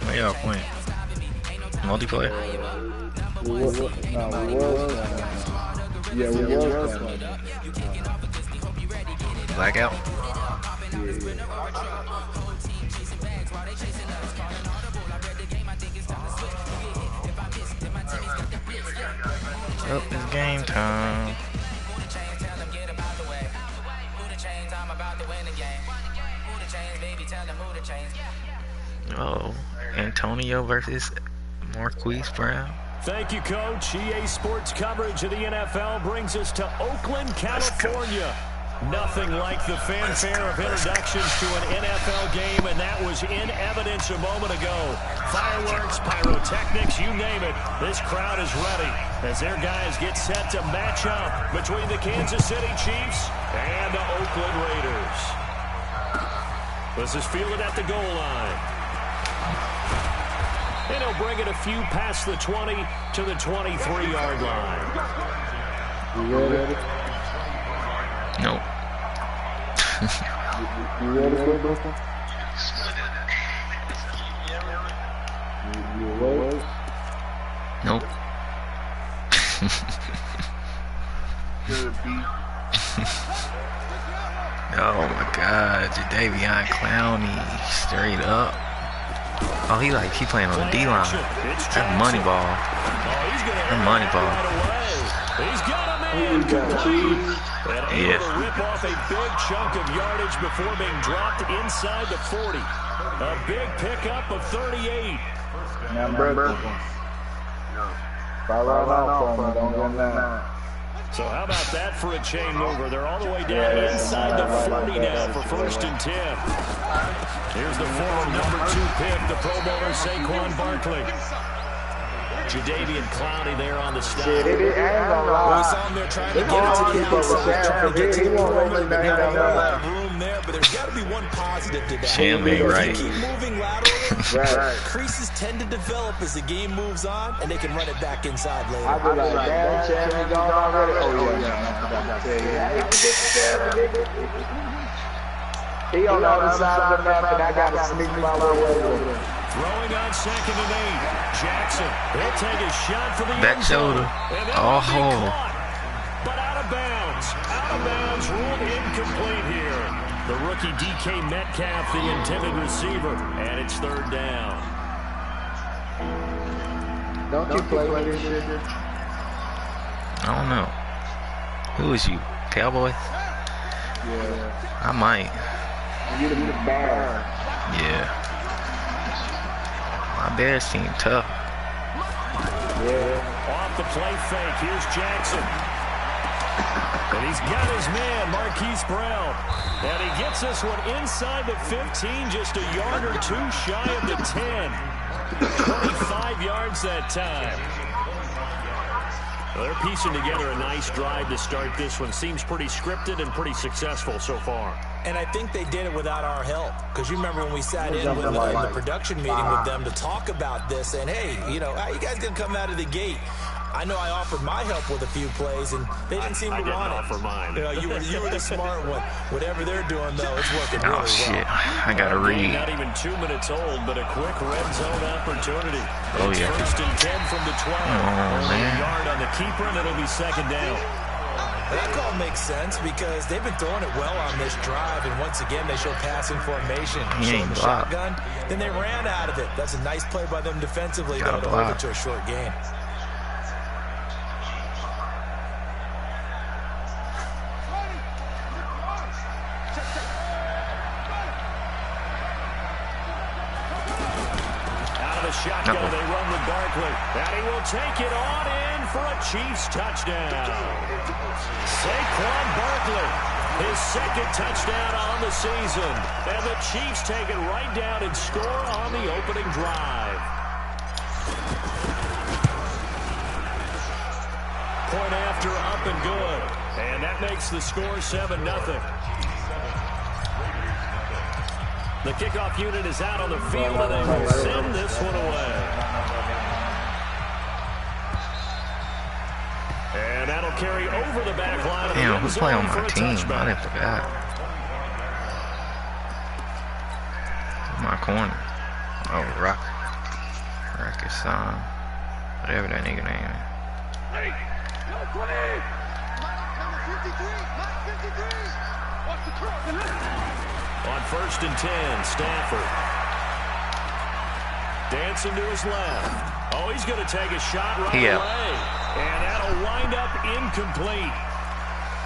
Where y'all playing? Multiplayer? Yeah, we was playing. Blackout? Oh, it's game time. Oh, Antonio versus Marquise Brown. Thank you, Coach. EA Sports coverage of the NFL brings us to Oakland, California. Nothing like the fanfare of introductions to an NFL game, and that was in evidence a moment ago. Fireworks, pyrotechnics, you name it. This crowd is ready as their guys get set to match up between the Kansas City Chiefs and the Oakland Raiders. This is fielded at the goal line. And he'll bring it a few past the 20 to the 23-yard line. You ready? Nope. You ready, bro? You ready? Nope. Oh my God, Jadeveon Clowney, straight up. Oh, he playing on the D-line. That's money ball. That's money ball. He's got a man complete. And able to rip off a big chunk of yardage before being dropped inside the 40. A big pickup of 38. Number. Follow out for me, don't go now. So how about that for a chain mover? They're all the way down inside the 40 now for 1st and 10. Here's the former number 2 pick, the Pro Bowler Saquon Barkley. Jadeveon Clowney there on the stop. He's on there trying to get it to the outside, trying to get to the perimeter. They got a lot of room there, but there's got to be one positive to that. Sham ain't right. If you keep moving laterally, creases tend to develop as the game moves on, and they can run it back inside later. I be like, damn, Chad, you gone already? Oh, yeah. He on the other side of the map, and I got to sneak my way with him. Throwing on 2nd and 8. Jackson, he'll take a shot for the back shoulder. Oh, but out of bounds. Out of bounds, ruled incomplete here. The rookie DK Metcalf, the intended receiver, and it's 3rd down. Don't you play with this shit? I don't know. Who is you? Cowboys? Yeah. I might. You the Bears. Yeah. My Bears team tough. Yeah. Off the play fake, here's Jackson. And he's got his man, Marquise Brown. And he gets this one inside the 15, just a yard or 2 shy of the 10. 25 yards that time. Well, they're piecing together a nice drive to start this one. Seems pretty scripted and pretty successful so far. And I think they did it without our help. Because you remember when we sat in with the production meeting with them to talk about this, and hey, you know, how you guys gonna come out of the gate? I know I offered my help with a few plays, and they didn't seem to want it. I didn't offer mine. You were the smart one. Whatever they're doing, though, it's working really well. Oh, shit. I got to read. Not even 2 minutes old, but a quick red zone opportunity. Oh, yeah. 1st and 10 from the 12. Oh, Only man. a yard on the keeper, and it'll be 2nd down. That call makes sense because they've been throwing it well on this drive, and once again, they show passing formation. He ain't the blocked. shotgun, then they ran out of it. That's a nice play by them defensively, though, to hold it to a short gain. Shotgun, they run with Barkley. And he will take it on in for a Chiefs touchdown. Saquon Barkley, his 2nd touchdown on the season. And the Chiefs take it right down and score on the opening drive. Point after, up and good. And that makes the score 7-0. The kickoff unit is out on the field, and they will send this one away. And that'll carry over the back line. Damn, who's playing on my team? I didn't forget. My corner. Oh, Rocket Son. Whatever that nigga name is. On 1st and 10, Stafford. Dancing to his left. Oh, he's going to take a shot right away. And that'll wind up incomplete.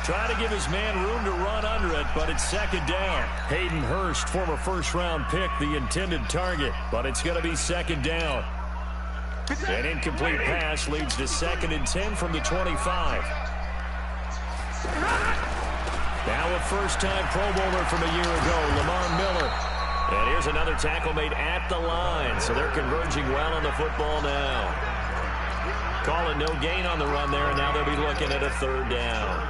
Trying to give his man room to run under it, but it's 2nd down. Hayden Hurst, former first-round pick, the intended target, but it's going to be 2nd down. An incomplete pass leads to 2nd and 10 from the 25. Now a first-time Pro Bowler from a year ago, Lamar Miller. And here's another tackle made at the line, so they're converging well on the football now. Calling no gain on the run there, and now they'll be looking at a 3rd down.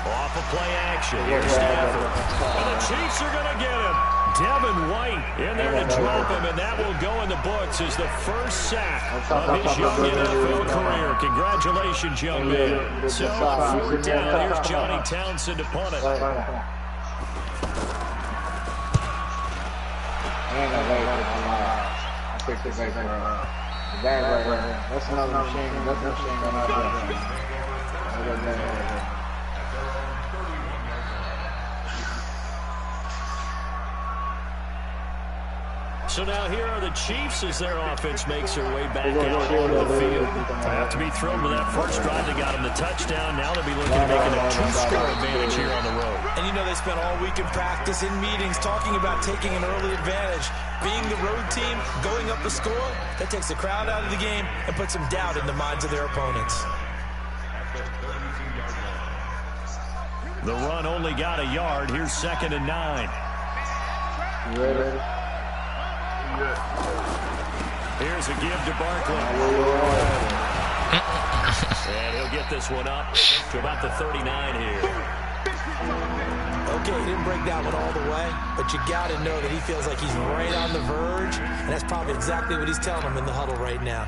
Off of play action. Here's Stafford. And the Chiefs are going to get him. Devin White in there to drop him, and that will go in the books as the first sack of his young NFL career. Congratulations, young man. So, 4th down. Here's Johnny Townsend to punt it. That's another machine. That's a machine on our So now here are the Chiefs as their offense makes their way back out onto the field. I have to be thrilled with that first drive. They got him the touchdown. Now they'll be looking to make it a 2-score advantage here on the road. And you know they spent all week in practice, in meetings, talking about taking an early advantage. Being the road team, going up a score, that takes the crowd out of the game and puts some doubt in the minds of their opponents. The run only got a yard. Here's 2nd and 9. Here's a give to Barkley. And he'll get this one up to about the 39 here. Okay, he didn't break that one all the way, but you got to know that he feels like he's right on the verge, and that's probably exactly what he's telling him in the huddle right now.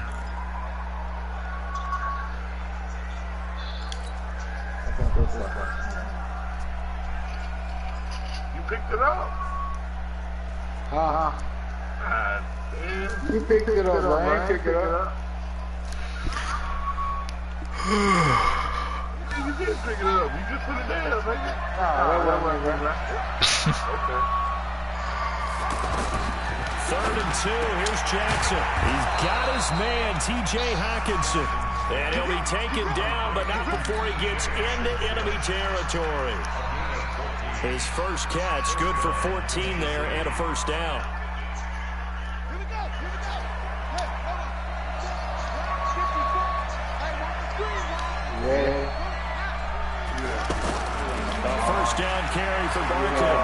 You picked it up? You picked it up, man. Pick it up. You did pick it up. You just put it down, man. That wasn't right. Okay. 3rd and 2. Here's Jackson. He's got his man, T.J. Hockenson. And he'll be taken down, but not before he gets into enemy territory. His first catch, good for 14 there and a first down. A first down carry for Barkley.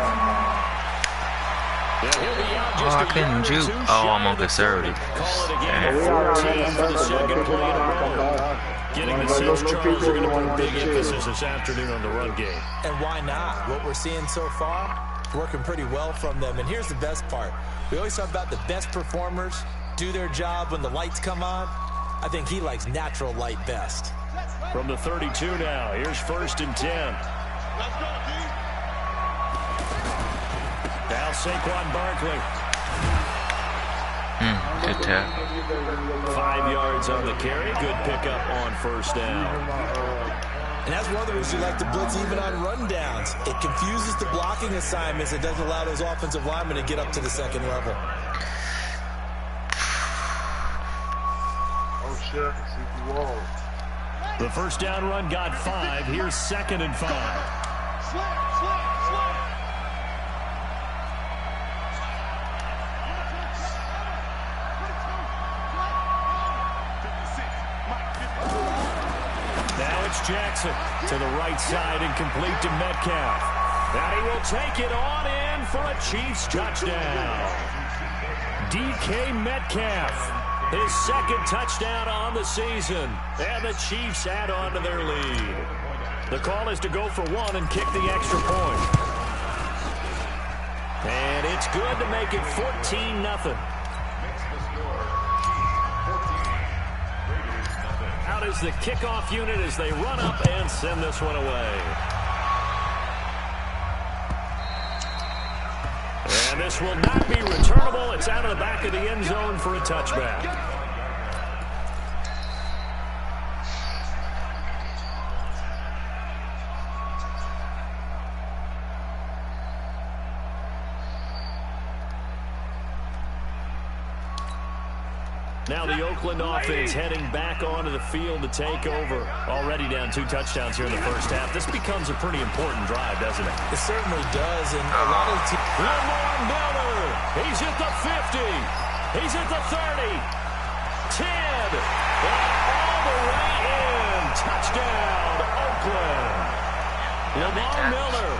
Yeah, he'll be out just I couldn't juke. Oh, I'm on conservative. Call it again. 14 for the second play in a row. Getting the Saints, Charles, are going to put a big emphasis this afternoon on the run game. And why not? What we're seeing so far, working pretty well from them. And here's the best part. We always talk about the best performers do their job when the lights come on. I think he likes natural light best. From the 32 now, here's 1st and 10. Now Saquon Barkley. Good tap. 5 yards on the carry. Good pickup on first down. And that's one of the reasons you like to blitz even on rundowns. It confuses the blocking assignments. It doesn't allow those offensive linemen to get up to the second level. Oh, shit. See the wall. The first down run got 5. Here's 2nd and 5. Jackson to the right side and complete to Metcalf. And he will take it on in for a Chiefs touchdown. DK Metcalf, his 2nd touchdown on the season. And the Chiefs add on to their lead. The call is to go for 1 and kick the extra point. And It's good to make it 14-0. Out is the kickoff unit as they run up and send this one away. And this will not be returnable. It's out of the back of the end zone for a touchback. Now the Oakland offense heading back onto the field to take over. Already down 2 touchdowns here in the first half. This becomes a pretty important drive, doesn't it? It certainly does. And a lot of teams. Lamar Miller. He's at the 50. He's at the 30. 10. And all the way in. Touchdown, Oakland. Lamar Miller.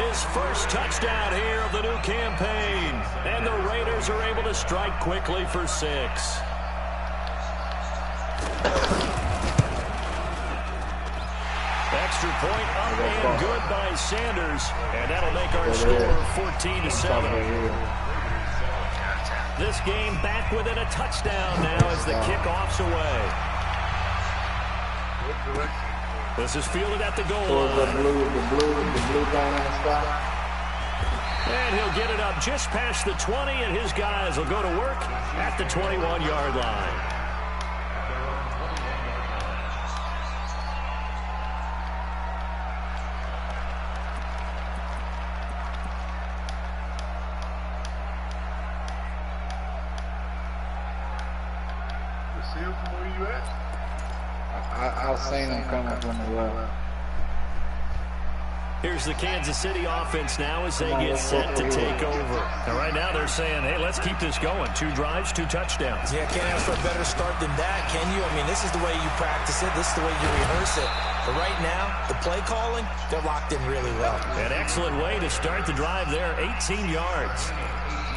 His first touchdown here of the new campaign. And the Raiders are able to strike quickly for 6. Extra point up and good by Sanders. And that'll make our score 14-7. This game back within a touchdown now as the kickoff's away. This is fielded at the goal line. The blue down on the spot. And he'll get it up just past the 20, and his guys will go to work at the 21-yard line. See him from where you at? I've seen him coming from the left. Here's the Kansas City offense now as they get set to take over. And right now they're saying, hey, let's keep this going. 2 drives, 2 touchdowns. Yeah, can't ask for a better start than that, can you? I mean, this is the way you practice it. This is the way you rehearse it. But right now, the play calling, they're locked in really well. An excellent way to start the drive there, 18 yards.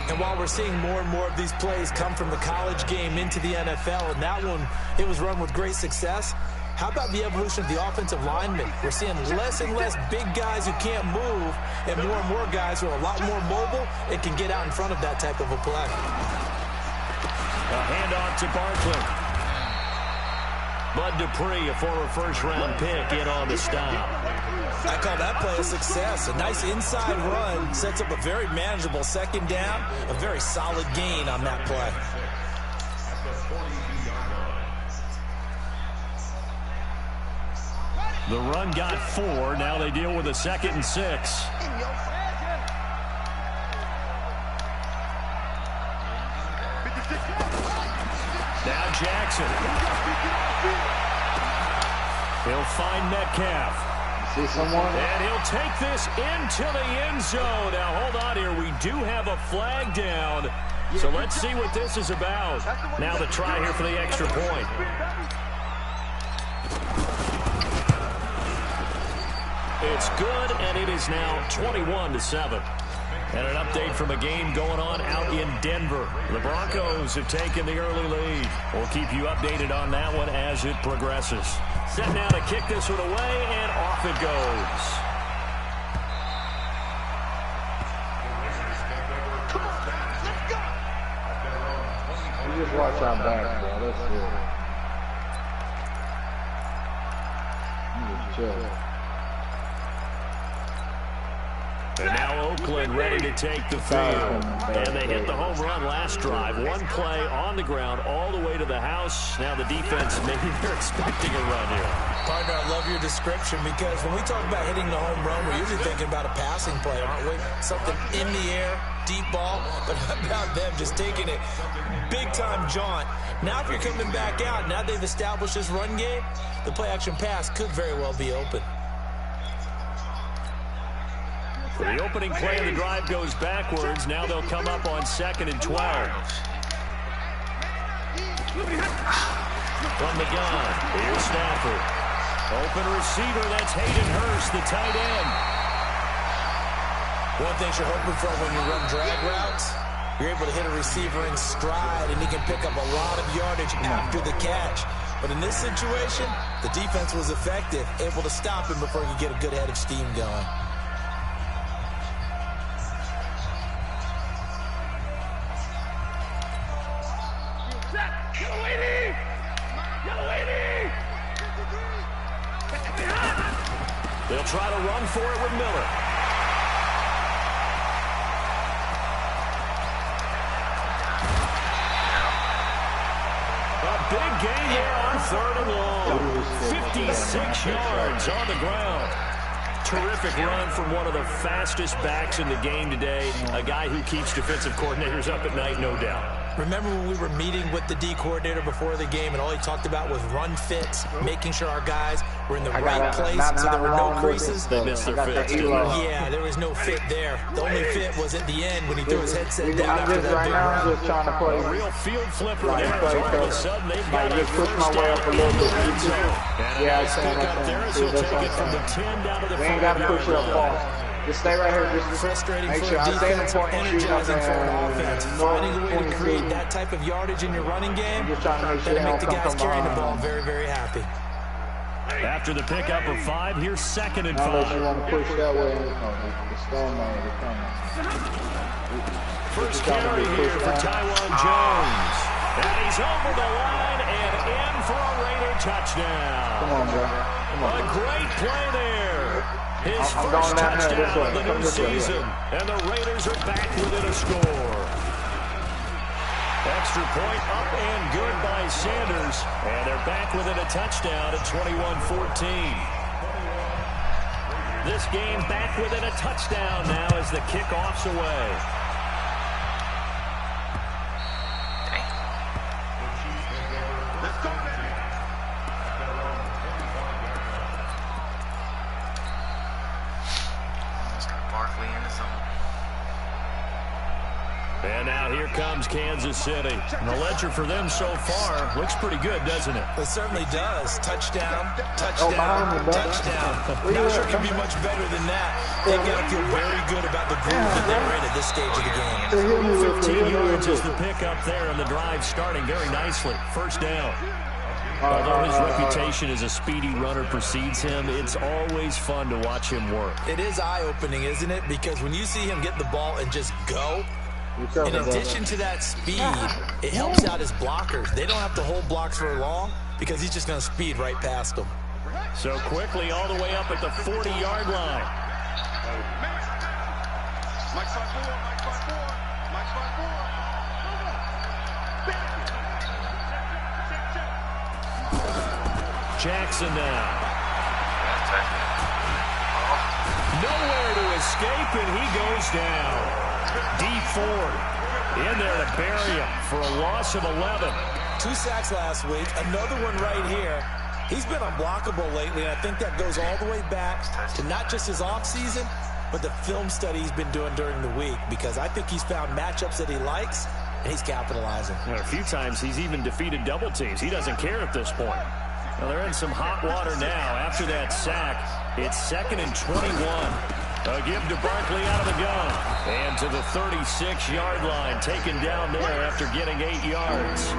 And while we're seeing more and more of these plays come from the college game into the NFL, and that one, it was run with great success, how about the evolution of the offensive linemen? We're seeing less and less big guys who can't move and more guys who are a lot more mobile and can get out in front of that type of a play. A handoff to Barkley. Bud Dupree, a former first-round pick, in on the stop. I call that play a success. A nice inside run sets up a very manageable second down, a very solid gain on that play. The run got 4. Now they deal with a 2nd and 6. Now Jackson. He'll find Metcalf. See someone? And he'll take this into the end zone. Now, hold on here. We do have a flag down. So let's see what this is about. Now the try here for the extra point. It's good, and it is now 21-7. And an update from a game going on out in Denver. The Broncos have taken the early lead. We'll keep you updated on that one as it progresses. Set now to kick this one away, and off it goes. You just watch our back, bro. That's it. You just chill. And now Oakland ready to take the field. And they hit the home run last drive. 1 play on the ground all the way to the house. Now the defense, maybe they're expecting a run here. Partner, I love your description because when we talk about hitting the home run, we're usually thinking about a passing play, aren't we? Something in the air, deep ball. But how about them just taking it big-time jaunt? Now if you're coming back out, now they've established this run game, the play-action pass could very well be open. The opening play of the drive goes backwards. Now they'll come up on 2nd and 12. From the gun, here's Stafford. Open receiver, that's Hayden Hurst, the tight end. One thing you're hoping for when you run drag routes, you're able to hit a receiver in stride, and he can pick up a lot of yardage after the catch. But in this situation, the defense was effective, able to stop him before he could get a good head of steam going. They'll try to run for it with Miller. A big gain here on 3rd and long. 56 yards on the ground. Terrific run from one of the fastest backs in the game today. A guy who keeps defensive coordinators up at night, no doubt. Remember when we were meeting with the D coordinator before the game and all he talked about was run fits, making sure our guys were in the right place so there were no creases? They missed their fits, didn't they? Yeah, there was no fit there. The only fit was at the end when he threw his headset down after that right big now, run. I'm just trying to play. A real field flipper there. play All of a coach. sudden, they've got a just push my first way down up a in little the bit. red zone. And a Yeah, nice I pick understand, up there as I he'll understand. take it from the 10 down to the We ain't got to 5-yard push it up line. far. Just stay right here. Just Frustrating make for sure a I stay in the defense, point and shoot up energizing for an and offense. Finding a way to create that type of yardage in your running game, Just trying to make sure that'll they make the don't guys come carrying the behind. ball very, very happy. After the pickup of 5, here's 2nd and Unless you 5. want to push that way. The stone man is coming. First carry here for Taiwan Jones. And he's over the line and in for a Raider touchdown. Come on, bro. Come on. A great play there. His I'm first going down there this touchdown way. of the Come new this way, yeah. season. And the Raiders are back within a score. Extra point up and good by Sanders. And they're back within a touchdown at 21-14. This game back within a touchdown now as the kickoff's away. Barkley in the zone. And now here comes Kansas City. And the ledger for them so far looks pretty good, doesn't it? It certainly does. Touchdown, touchdown, behind me, bro. touchdown. Not sure it can be much better than that. They've got to feel very good about the groove that they're in at this stage of the game. 15 yards is the pickup there, and the drive starting very nicely. First down. Although his reputation as a speedy runner precedes him, it's always fun to watch him work. It is eye-opening, isn't it? Because when you see him get the ball and just go, in addition to that speed, it helps out his blockers. They don't have to hold blocks for long because he's just going to speed right past them. So quickly all the way up at the 40-yard line. Jackson now. Nowhere to escape, and he goes down. Deep forward. In there to bury him for a loss of 11. 2 sacks last week, another one right here. He's been unblockable lately, and I think that goes all the way back to not just his offseason, but the film study he's been doing during the week, because I think he's found matchups that he likes, and he's capitalizing. And a few times he's even defeated double teams. He doesn't care at this point. Well, they're in some hot water now. After that sack, it's 2nd and 21. A give to Barkley out of the gun. And to the 36-yard line, taken down there after getting 8 yards.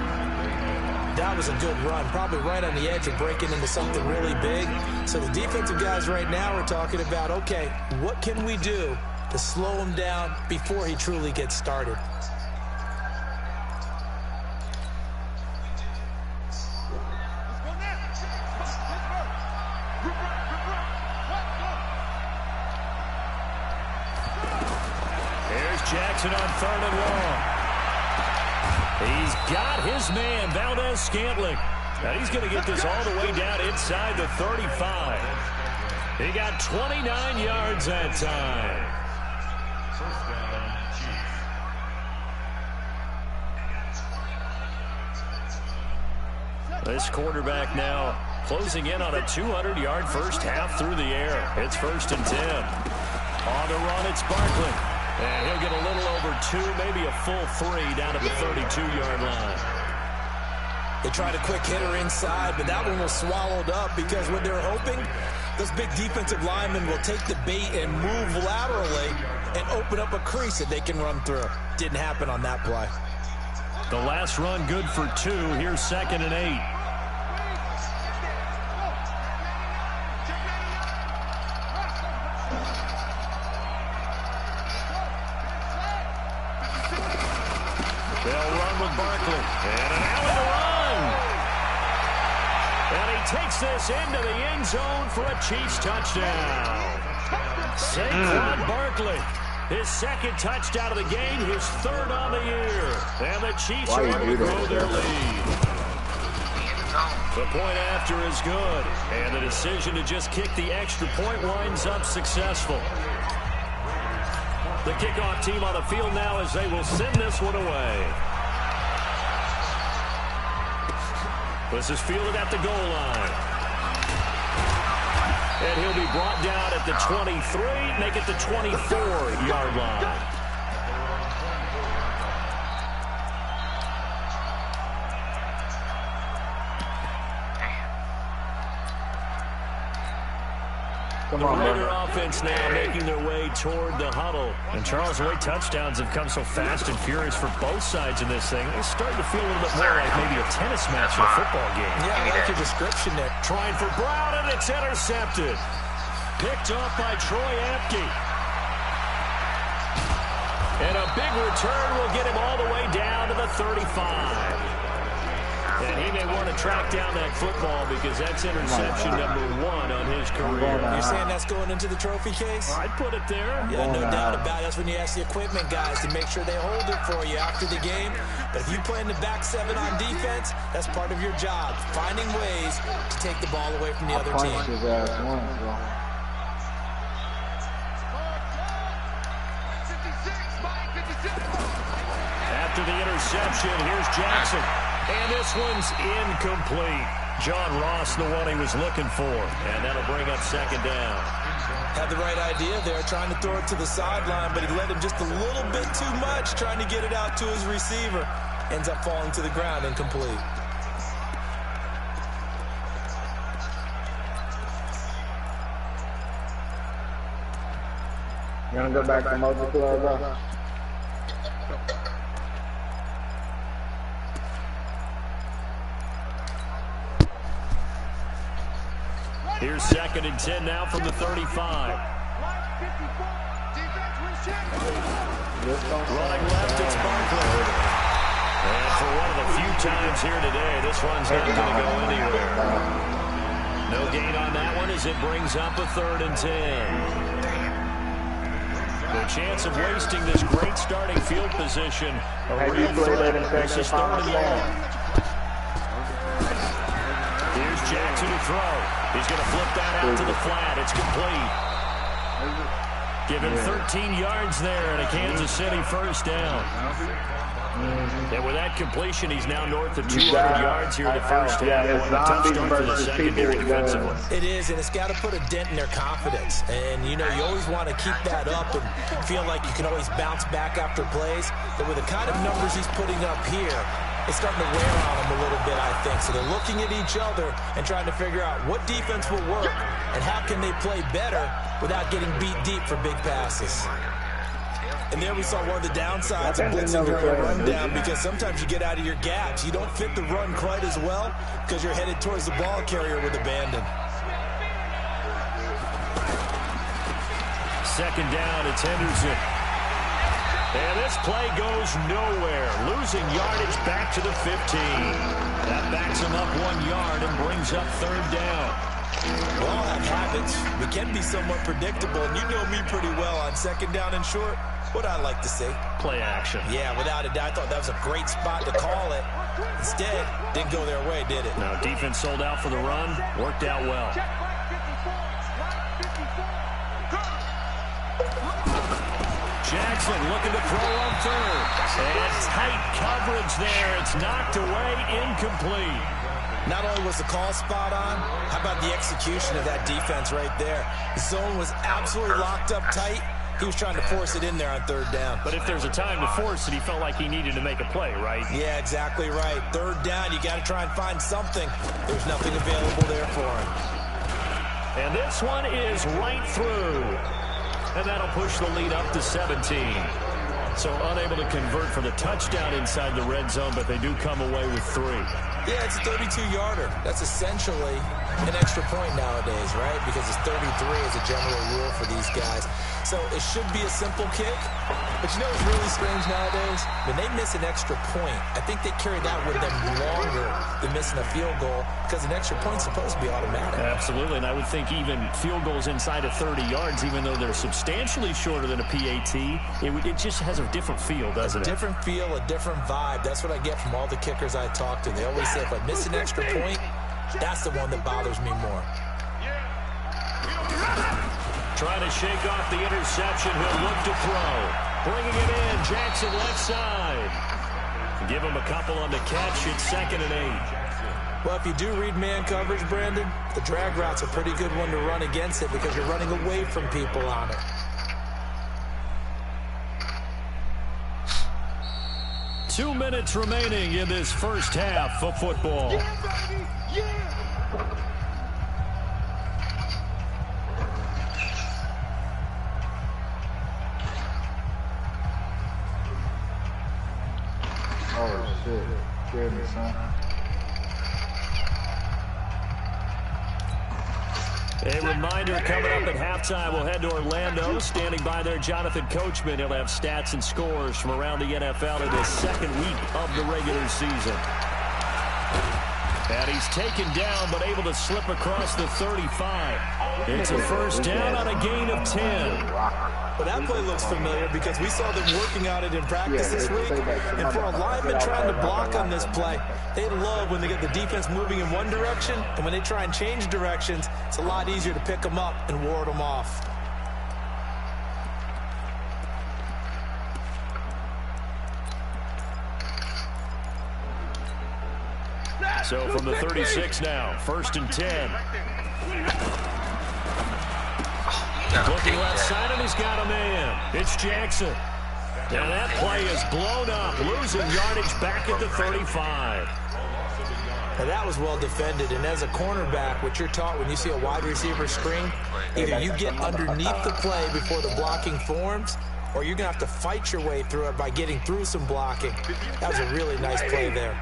That was a good run, probably right on the edge of breaking into something really big. So the defensive guys right now are talking about, okay, what can we do to slow him down before he truly gets started? Jackson on 3rd and long. He's got his man, Valdez-Scantling. Now he's going to get this all the way down inside the 35. He got 29 yards that time. This quarterback now closing in on a 200-yard first half through the air. It's 1st and 10. On the run, it's Barkley. And he'll get a little over 2, maybe a full 3 down at the 32-yard line. They tried a quick hitter inside, but that one was swallowed up because what they're hoping, those big defensive linemen will take the bait and move laterally and open up a crease that they can run through. Didn't happen on that play. The last run good for 2. Here's 2nd and 8. They'll run with Barkley. And an alley to run. And he takes this into the end zone for a Chiefs touchdown. Saquon Barkley. His second touchdown of the game, his third on the year. And the Chiefs are able to grow their lead. The point after is good. And the decision to just kick the extra point winds up successful. The kickoff team on the field now as they will send this one away. This is fielded at the goal line. And he'll be brought down at the 23, make it the 24-yard line. The Raider offense now making their way toward the huddle. And Charles, the way touchdowns have come so fast and furious for both sides in this thing, it's starting to feel a little bit more like maybe a tennis match or a football game. Yeah, I like your description there. Trying for Brown, and it's intercepted. Picked off by Troy Apke. And a big return will get him all the way down to the 35. And he may want to track down that football because that's interception number 1 on his career. You're saying that's going into the trophy case? I'd put it there. Yeah, no doubt about it. That's when you ask the equipment guys to make sure they hold it for you after the game. But if you play in the back 7 on defense, that's part of your job, finding ways to take the ball away from the other team. After the interception, here's Jackson. And this one's incomplete. John Ross, the one he was looking for. And that'll bring up second down. Had the right idea there, trying to throw it to the sideline, but he let him just a little bit too much, trying to get it out to his receiver. Ends up falling to the ground, incomplete. You want to go back to Motor Club, bro? Here's second and 10 now from the 35. Running left, it's Barkley. And for one of the few times here today, this one's not going to go anywhere. No gain on that one as it brings up a 3rd and 10. The chance of wasting this great starting field position, a real threat. This is 3rd and long. Here's Jackson to throw. He's going to flip that out to the flat. It's complete. Given 13 yards there and a Kansas City first down. And with that completion, he's now north of 200 yards here in the first half. A touchdown for the secondary defensively. It is, and it's got to put a dent in their confidence. And, you know, you always want to keep that up and feel like you can always bounce back after plays. But with the kind of numbers he's putting up here, it's starting to wear on them a little bit, I think. So they're looking at each other and trying to figure out what defense will work and how can they play better without getting beat deep for big passes. And there we saw one of the downsides of blitzing during a run down, because sometimes you get out of your gaps. You don't fit the run quite as well because you're headed towards the ball carrier with abandon. Second down, it's Henderson. And this play goes nowhere. Losing yardage back to the 15. That backs him up 1 yard and brings up 3rd down. We all have habits. We can be somewhat predictable, and you know me pretty well on second down and short. What I like to say? Play action. Yeah, without a doubt. I thought that was a great spot to call it. Instead, didn't go their way, did it? No, defense sold out for the run. Worked out well. Jackson looking to throw on 3rd. And tight coverage there. It's knocked away, incomplete. Not only was the call spot on, how about the execution of that defense right there? The zone was absolutely locked up tight. He was trying to force it in there on 3rd down. But if there's a time to force it, he felt like he needed to make a play, right? Yeah, exactly right. 3rd down, you got to try and find something. There's nothing available there for him. And this one is right through. And that'll push the lead up to 17. So unable to convert for the touchdown inside the red zone, but they do come away with 3. Yeah, it's a 32-yarder. That's essentially an extra point nowadays, right? Because it's 33 as a general rule for these guys. So it should be a simple kick. But you know what's really strange nowadays? When they miss an extra point, I think they carry that with them longer than missing a field goal because an extra point's supposed to be automatic. Absolutely, and I would think even field goals inside of 30 yards, even though they're substantially shorter than a PAT, it just has a different feel, doesn't it? A different feel, a different vibe. That's what I get from all the kickers I talk to. They always say if I miss an extra point, that's the one that bothers me more. Trying to shake off the interception. He'll look to throw. Bringing it in, Jackson left side. Give him a couple on the catch. It's 2nd and 8. Well, if you do read man coverage, Brandon, the drag route's a pretty good one to run against it because you're running away from people on it. 2 minutes remaining in this first half of football. Yeah, baby! Yeah! Oh, shit. Scared me, son. A reminder coming up at halftime. We'll head to Orlando. Standing by there, Jonathan Coachman. He'll have stats and scores from around the NFL in the second week of the regular season. And he's taken down, but able to slip across the 35. It's a first down on a gain of 10. Well, that play looks familiar because we saw them working on it in practice this week. And for a lineman trying to block on this play, they love when they get the defense moving in one direction. And when they try and change directions, it's a lot easier to pick them up and ward them off. So from the 36 now, 1st and 10. Looking left side, and he's got a man. It's Jackson. And that play is blown up, losing yardage back at the 35. Now that was well defended, and as a cornerback, what you're taught when you see a wide receiver screen, either you get underneath the play before the blocking forms, or you're going to have to fight your way through it by getting through some blocking. That was a really nice play there.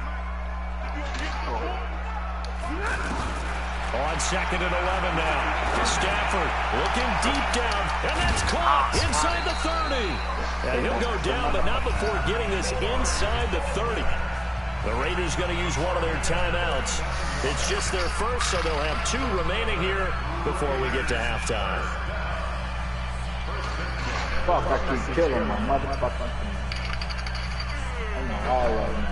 On 2nd and 11 now. Stafford looking deep down, and that's caught inside the 30. And he'll go down, but not before getting this inside the 30. The Raiders going to use one of their timeouts. It's just their first, so they'll have 2 remaining here before we get to halftime. Fuck, I keep killing my motherfucking thing. I'm all of them.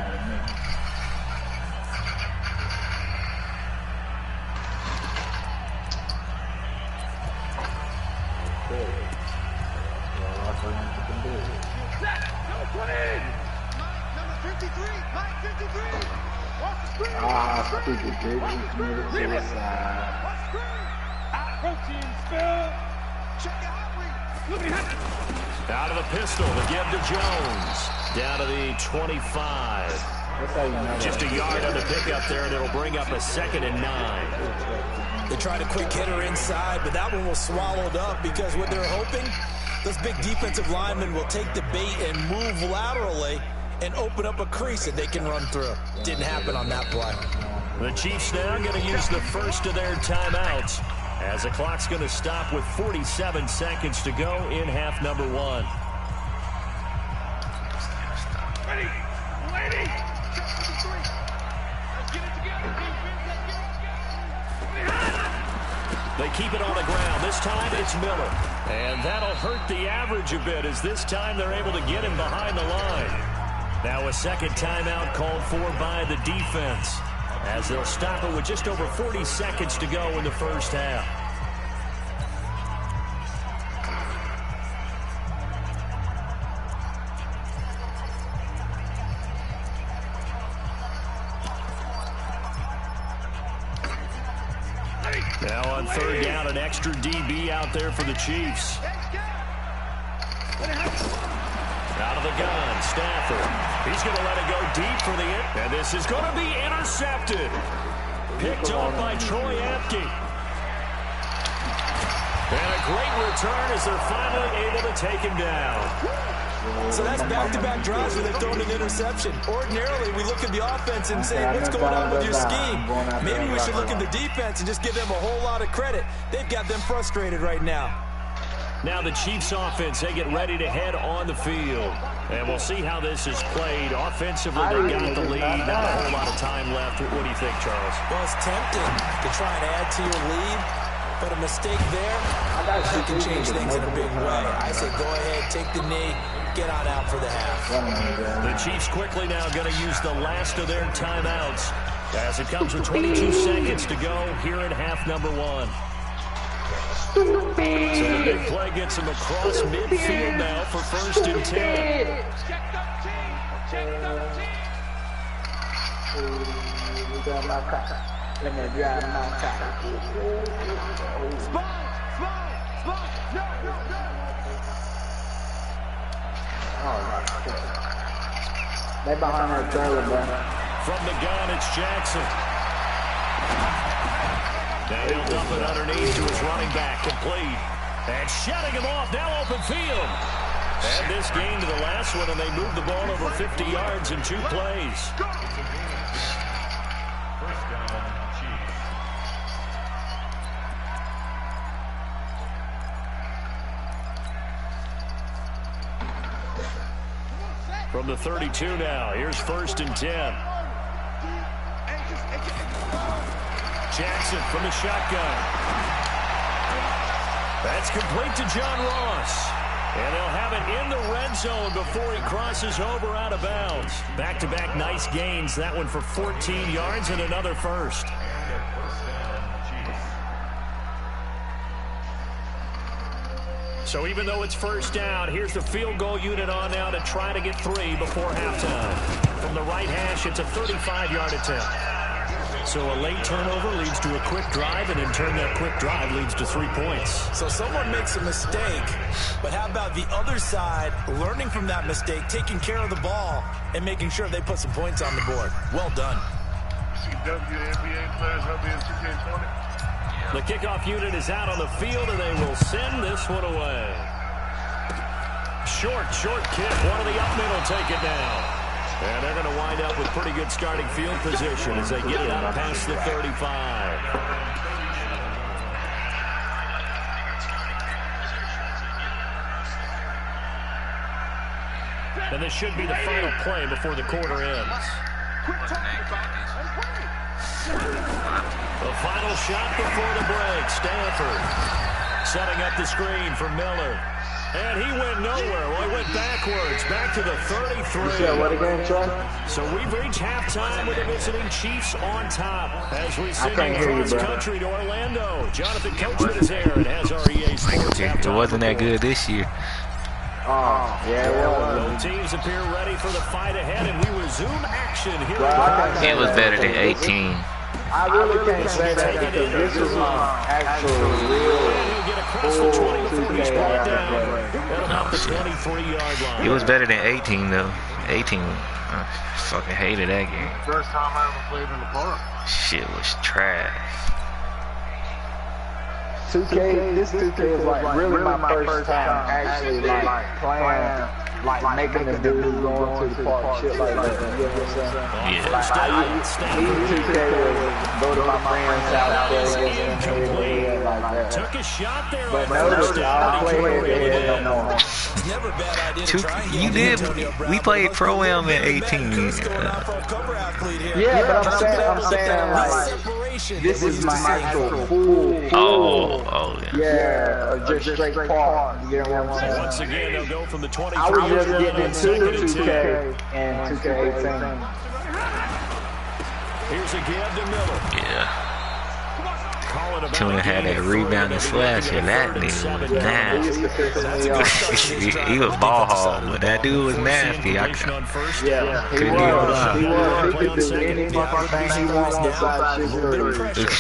Stupid bitch, you committed suicide. Out of the pistol to give to Jones. Down to the 25. Just a yard on the pickup there, and it'll bring up a 2nd and 9. They tried a quick hitter inside, but that one was swallowed up because what they're hoping, those big defensive linemen will take the bait and move laterally and open up a crease that they can run through. Didn't happen on that play. The Chiefs now going to use the first of their timeouts as the clock's going to stop with 47 seconds to go in half number 1. They keep it on the ground. This time it's Miller. And that'll hurt the average a bit as this time they're able to get him behind the line. Now a second timeout called for by the defense as they'll stop it with just over 40 seconds to go in the first half. Now on 3rd down, an extra DB out there for the Chiefs. Out of the gun, Stafford. He's going to let it go deep for the end. And this is going to be intercepted. Picked off by Troy Apke. And a great return as they're finally able to take him down. So that's back-to-back drives where they've thrown an interception. Ordinarily, we look at the offense and say, what's going on with your scheme? Maybe we should look at the defense and just give them a whole lot of credit. They've got them frustrated right now. Now the Chiefs offense, they get ready to head on the field. And we'll see how this is played. Offensively, they got the lead. Not a whole lot of time left. What do you think, Charles? Well, it's tempting to try and add to your lead. But a mistake there, you can change things in a big way. I say go ahead, take the knee, get on out for the half. The Chiefs quickly now going to use the last of their timeouts as it comes with 22 seconds to go here in half number 1. So the big play gets him across midfield now for 1st and 10. Let me drive my car. They behind that trailer, bro. From the gun, it's Jackson. Now he'll dump it underneath to his running back, complete. And shutting him off, now open field. And this gain to the last one, and they moved the ball over 50 yards in 2 plays. From the 32 now, here's 1st and 10. Jackson from the shotgun. That's complete to John Ross. And they'll have it in the red zone before he crosses over out of bounds. Back-to-back nice gains. That one for 14 yards and another first. So even though it's 1st down, here's the field goal unit on now to try to get 3 before halftime. From the right hash, it's a 35-yard attempt. So a late turnover leads to a quick drive, and in turn that quick drive leads to 3 points. So someone makes a mistake, but how about the other side learning from that mistake, taking care of the ball, and making sure they put some points on the board? Well done. See WNBA players up in 2K20? The kickoff unit is out on the field, and they will send this one away. Short kick. One of the up middle take it down. And they're going to wind up with pretty good starting field position as they get it out past the 35. And this should be the final play before the quarter ends. The final shot before the break. Stanford setting up the screen for Miller. And he went nowhere. Well, he went backwards, back to the 33. What again, Trey? So we've reached halftime with the visiting Chiefs on top as we send across country to Orlando. Jonathan Coachman is there and has our EA Sports halftime. It wasn't that good this year. Oh, yeah. Both teams appear ready for the fight ahead, and we resume action here. It was better than 18. I really can't say that because this is my actual real full 2K It was better than 18 though. 18, I fucking hated that game. First time I ever played in the park. Shit was trash. 2K, this 2K is like really my first time actually like playing, like making the dudes going to the park, shit like that. You know what I'm saying? Yeah. Like I used to 2K was go to my friend's house and like that. Took a shot there. But notice I played it no more. It's never a bad idea to try and You did. We played Pro-Am at 18. Yeah, but I'm saying like this is my actual full. Oh, yeah. Yeah, just straight park. You know what I'm saying? Once again, they'll go from the 23. I was just getting into 2K and 2K18. Here's a give to Miller. Yeah. Tuna had that rebound and slash, and that nigga was nasty. He was ball hog, but that dude was nasty. I couldn't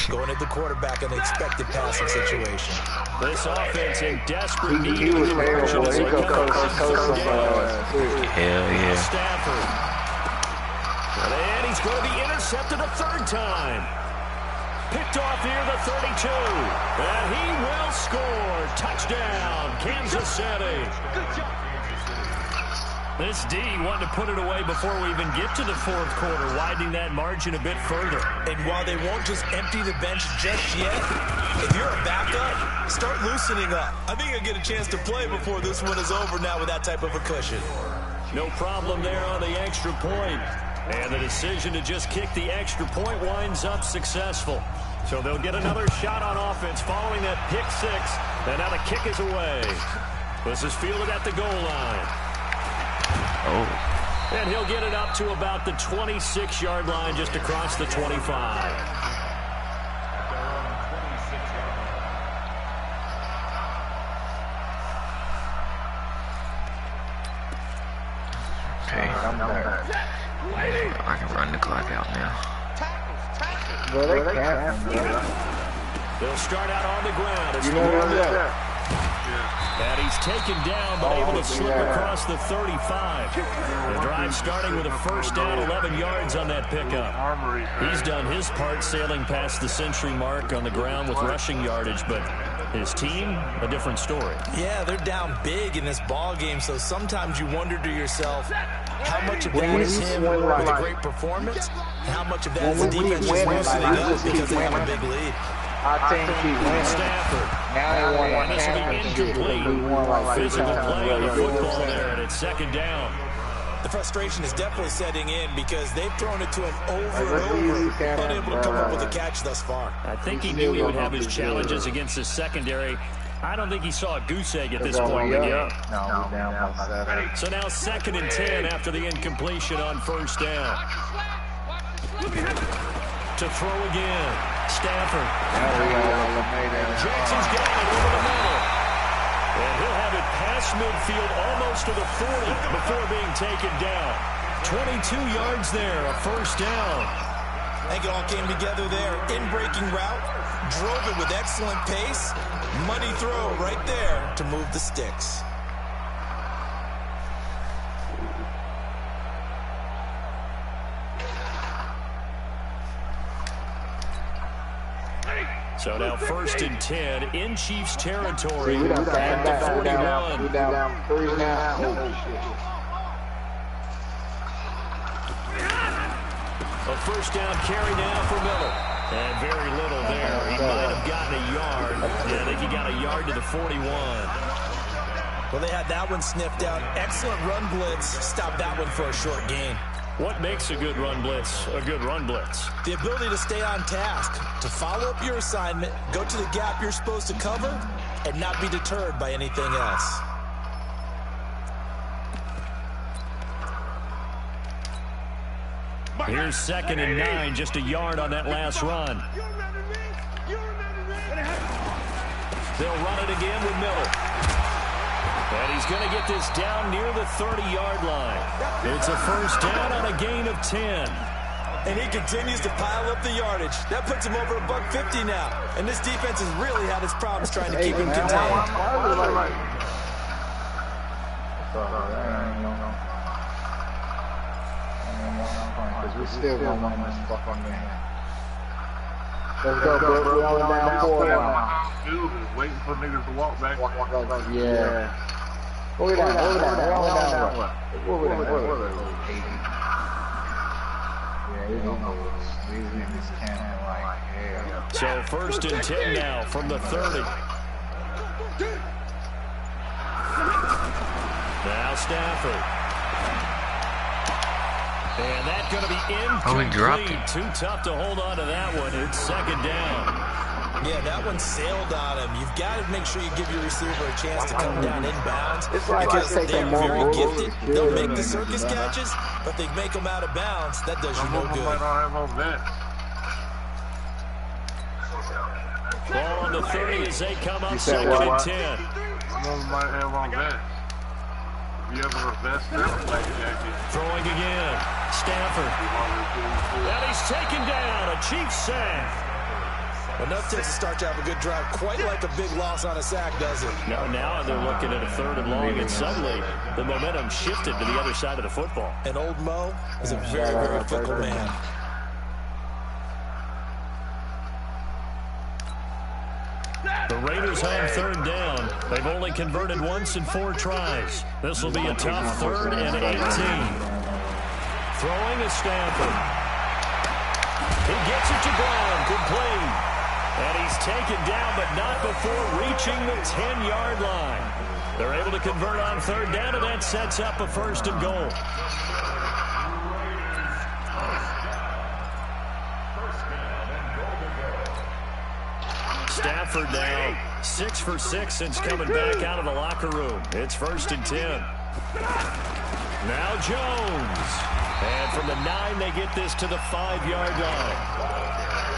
going at the quarterback in an expected passing situation. This offense in desperate need. He was terrible. He could coach Hell yeah. Stafford. And he's going to be intercepted a 3rd time. Picked off near the 32. And he will score. Touchdown, Kansas City. This D wanted to put it away before we even get to the fourth quarter, widening that margin a bit further. And while they won't just empty the bench just yet, if you're a backup, start loosening up. I think you'll get a chance to play before this one is over now with that type of a cushion. No problem there on the extra point. And the decision to just kick the extra point winds up successful. So they'll get another shot on offense following that pick six. And now the kick is away. This is fielded at the goal line. Oh. And he'll get it up to about the 26-yard line, just across the 25. Okay. I can run the clock out now. Well, they can't. They'll start out on the ground. It's You know where they're and he's taken down, but able to slip across the 35. The drive starting with a first down, 11 yards on that pickup. He's done his part sailing past the century mark on the ground with rushing yardage, but his team, a different story. Yeah, they're down big in this ball game, so sometimes you wonder to yourself, how much of that is him with a great performance, and how much of that is the defense just loosening up because they have a big lead. Our team keep winning. Stafford. Now they won And this will be incomplete. Physical play on the football there, and it's second down. The frustration is definitely setting in because they've thrown it to him over and over, unable to come up with a catch thus far. I think he knew he would have his challenges against his secondary. I don't think he saw a goose egg at this point in the game. No, down by 7. So now 2nd and 10 after the incompletion on first down. To throw again. Stafford. Jackson's got it over the middle. And he'll have it past midfield almost to the 40 before being taken down. 22 yards there, a first down. I think it all came together there. In-breaking route, drove it with excellent pace. Money throw right there to move the sticks. So now 1st and 10 in Chiefs territory We at the 41. We down 3 now. Holy shit. A first down carry now for Miller. And very little there. He might have gotten a yard. Yeah, I think he got a yard to the 41. Well, they had that one sniffed out. Excellent run blitz. Stopped that one for a short gain. What makes a good run blitz a good run blitz? The ability to stay on task, to follow up your assignment, go to the gap you're supposed to cover, and not be deterred by anything else. Here's 2nd and 9, just a yard on that last run. They'll run it again with Miller. And he's going to get this down near the 30-yard line. It's a first down on a gain of 10. And he continues to pile up the yardage. That puts him over $150 now. And this defense has really had its problems trying to keep him contained. We still gonna win this fucking game. Let's go, bro. We're only down 4 now. Dude, waiting for niggas to walk back. Yeah. We're only down what? Yeah, we don't know. These niggas can't like hell. So 1st and 10 now from the 30. Now Stafford. And that's going to be incomplete. Too tough to hold on to that one. It's 2nd down. Yeah, that one sailed on him. You've got to make sure you give your receiver a chance to come down inbounds because they're very gifted. They'll make the circus catches, but they make them out of bounds. That does you no good. Ball on the 30 as they come up 2nd and 10. Might have on that. You ever vest Throwing again. Stafford. And he's taken down. A Chiefs sack. Enough takes to start to have a good drive. Quite like a big loss on a sack, does it? No, now they're looking at a 3rd and long, and suddenly the momentum shifted to the other side of the football. And old Mo is a very, very fickle man. The Raiders on third down. They've only converted once in 4 tries. This will be a tough 3rd and 18. Throwing is Stafford. He gets it to Brown, complete. And he's taken down, but not before reaching the 10-yard line. They're able to convert on third down, and that sets up a 1st and goal. Stafford now 6 for 6 since coming back out of the locker room. It's 1st and 10. Now Jones. And from the 9, they get this to the 5-yard line.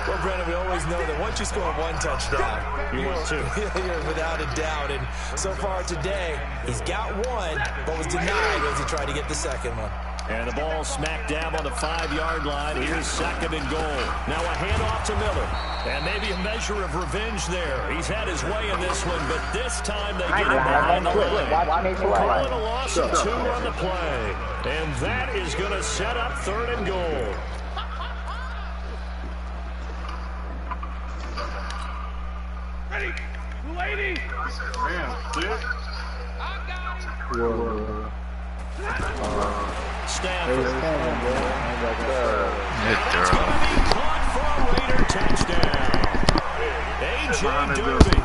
Well, Brandon, we always know that once you score 1 touchdown, you want 2. You're without a doubt. And so far today, he's got 1, but was denied as he tried to get the 2nd one. And the ball smack dab on the 5-yard line. Here's 2nd and goal. Now a handoff to Miller. And maybe a measure of revenge there. He's had his way in this one, but this time they get him behind the line. Calling a loss of 2 on the play. And that is going to set up 3rd and goal. Ready, lady. Man, sit. Whoa. Stafford. Good That's going to be caught for a Raider touchdown. A.J. Derby,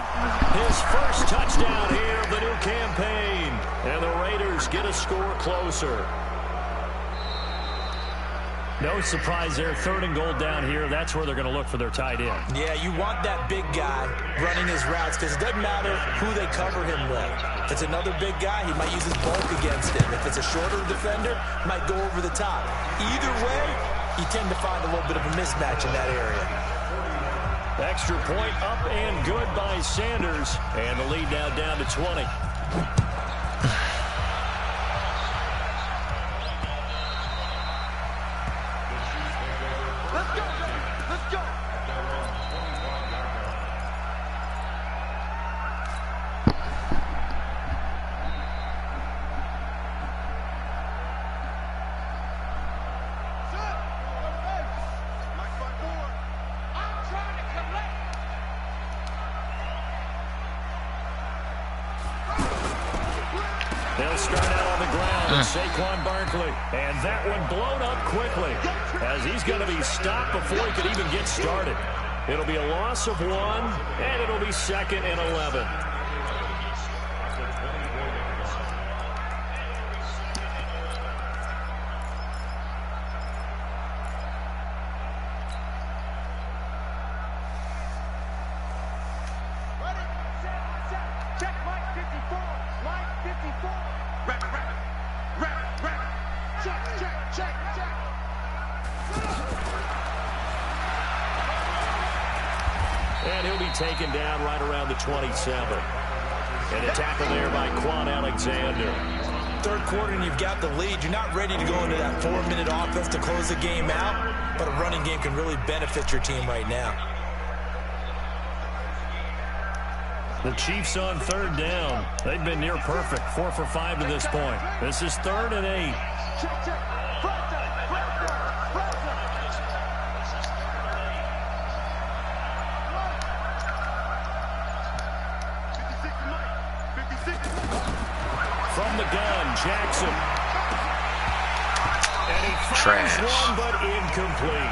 his first touchdown here of the new campaign. And the Raiders get a score closer. No surprise there. 3rd and goal down here. That's where they're going to look for their tight end. Yeah, you want that big guy running his routes because it doesn't matter who they cover him with. If it's another big guy, he might use his bulk against him. If it's a shorter defender, might go over the top. Either way, you tend to find a little bit of a mismatch in that area. Extra point up and good by Sanders. And the lead now down to 20. They'll start out on the ground with Saquon Barkley. And that one blown up quickly as he's going to be stopped before he could even get started. It'll be a loss of 1, and it'll be 2nd and 11. And he'll be taken down right around the 27. And a tackle there by Quan Alexander. 3rd quarter and you've got the lead. You're not ready to go into that 4-minute offense to close the game out, but a running game can really benefit your team right now. The Chiefs on 3rd down. They've been near perfect. 4 for 5 to this point. This is 3rd and 8. From the gun, Jackson. And he fires one, but incomplete.